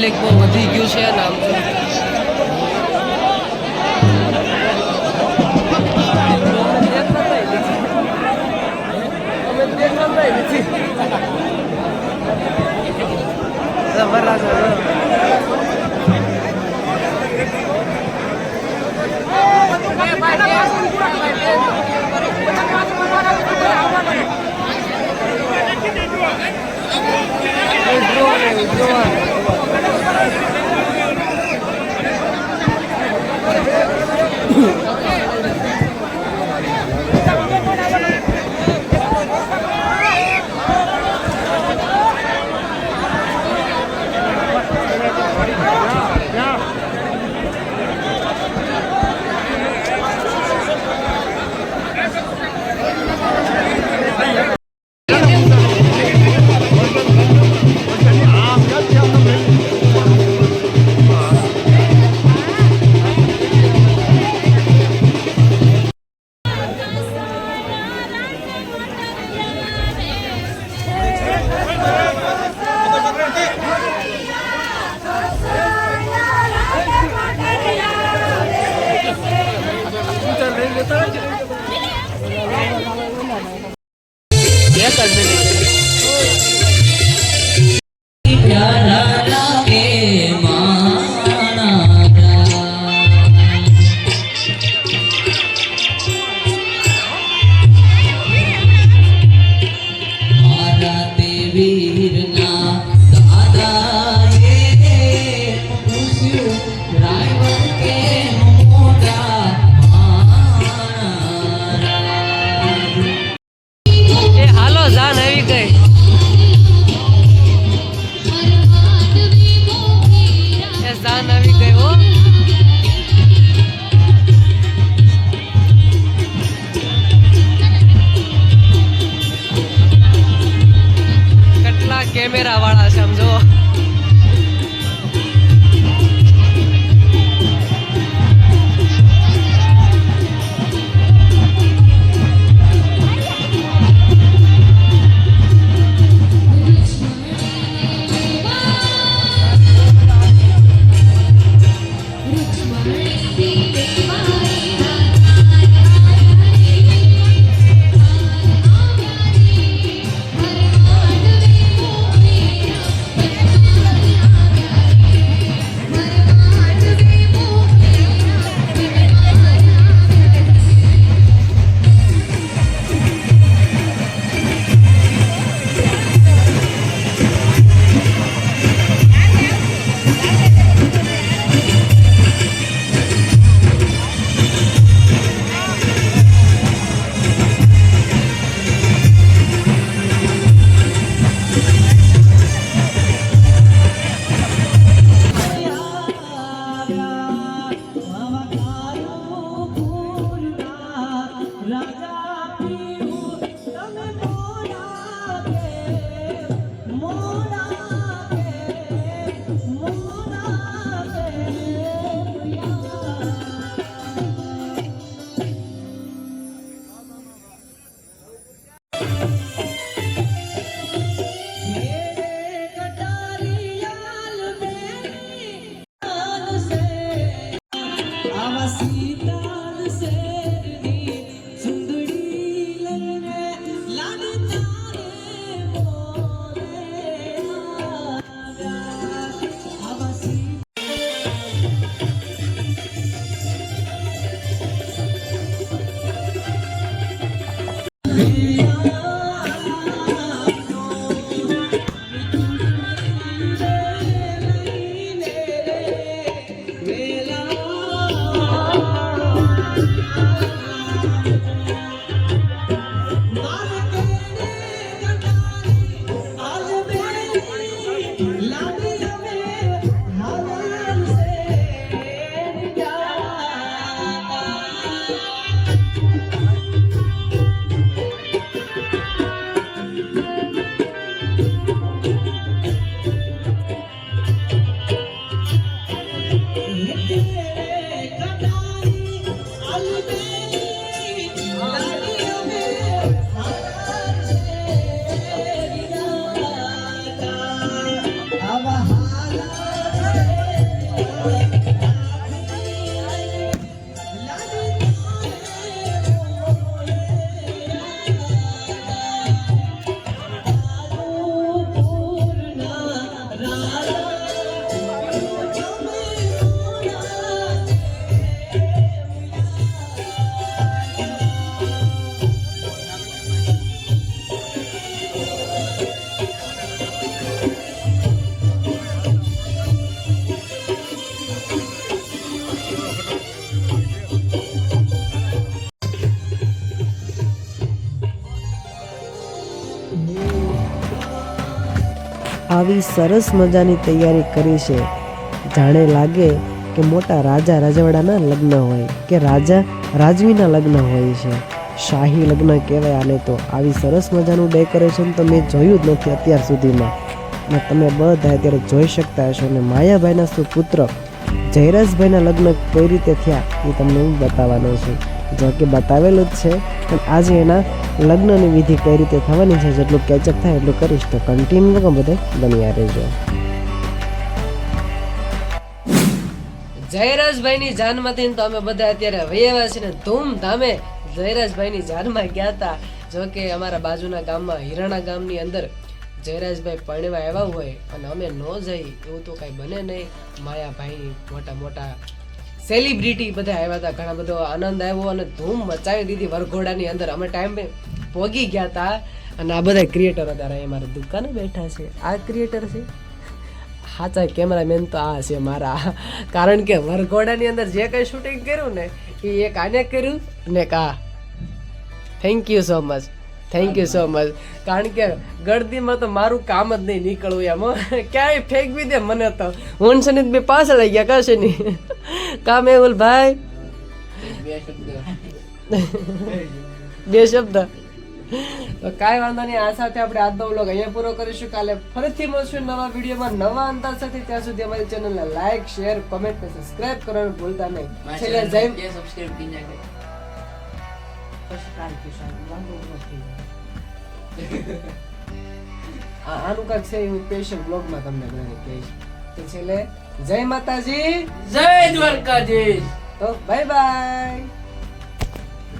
Public બહુ વધી ગયું છે ને આમ કેમેરા વાળા સમજો આવી સરસ મજાની તૈયારી કરી છે, જાણે લાગે કે મોટા રાજા રજવાડાના લગ્ન હોય કે રાજા રાજવીના લગ્ન હોય છે. શાહી લગ્ન કહેવાય આને તો. આવી સરસ મજાનું ડેકોરેશન તો મેં જોયું જ નથી અત્યાર સુધીમાં, અને તમે બધા અત્યારે જોઈ શકતા હશો. અને માયાભાઈના સુપુત્ર જયરાજભાઈના લગ્ન કઈ રીતે થયા એ તમને હું બતાવવાનો છું. જો કે બતાવેલું જ છે, પણ આજે એના લગ્નની વિધિ કઈ રીતે થવાની છે જેટલું કેચઅપ થાય એટલું કરીશ. તો કન્ટિન્યુ બધે બન્યા રહેજો. જયરાજભાઈની જાનમાંથી તો અમે બધા અત્યારે વૈયા છીએ ને ધૂમધામે જયરાજભાઈની જાનમાં ગયા હતા. જો કે અમારા બાજુના ગામમાં હિરાણા ગામની અંદર જયરાજભાઈ પરણવા આવ્યા હોય અને અમે ન જઈ એવું તો કાંઈ બને નહીં. માયાભાઈ મોટા મોટા સેલિબ્રિટી બધા આવ્યા હતા, ઘણા બધો આનંદ આવ્યો અને ધૂમ મચાવી દીધી વરઘોડાની અંદર. અમે ટાઈમે પહોંચી ગયા હતા અને આ બધા ક્રિએટર હતા. અમારા દુકાને બેઠા છે, આ ક્રિએટર છે. સાચા કેમેરામેન તો આ છે મારા, કારણ કે વરઘોડાની અંદર જે કંઈ શૂટિંગ કર્યું ને એ એક આને કર્યું ને એક આ. Thank you so much, thank you so much. કારણ કે ગળદીમાં તો મારું કામ જ નહીં નીકળવું એમ. ક્યાંય ફેંકવી દે મને તો. હું સનિત બે પાછળ આવી ગયા કશે નહીં. કામ એવું ભાઈ બે શબ્દ તો કાંઈ વાંધો નહીં. આ સાથે આપણે આજનો વ્લોગ અહીંયા પૂરો કરીશું. કાલે ફરીથી મળશું નવા વિડીયોમાં નવા અંદાજ સાથે. ત્યાં સુધી અમારી ચેનલને લાઈક, શેર, કોમેન્ટ અને સબસ્ક્રાઇબ કરવાનું ભૂલતા નહીં. છેલ્લે જય સબસ્ક્રાઇબ કરી નાખે. આનું કાંઈક છે હું સ્પેશિયલ બ્લોગમાં તમને બધાને કહીશ. તો છેલ્લે જય માતાજી, જય દ્વારકાધીશ. તો બાય બાય.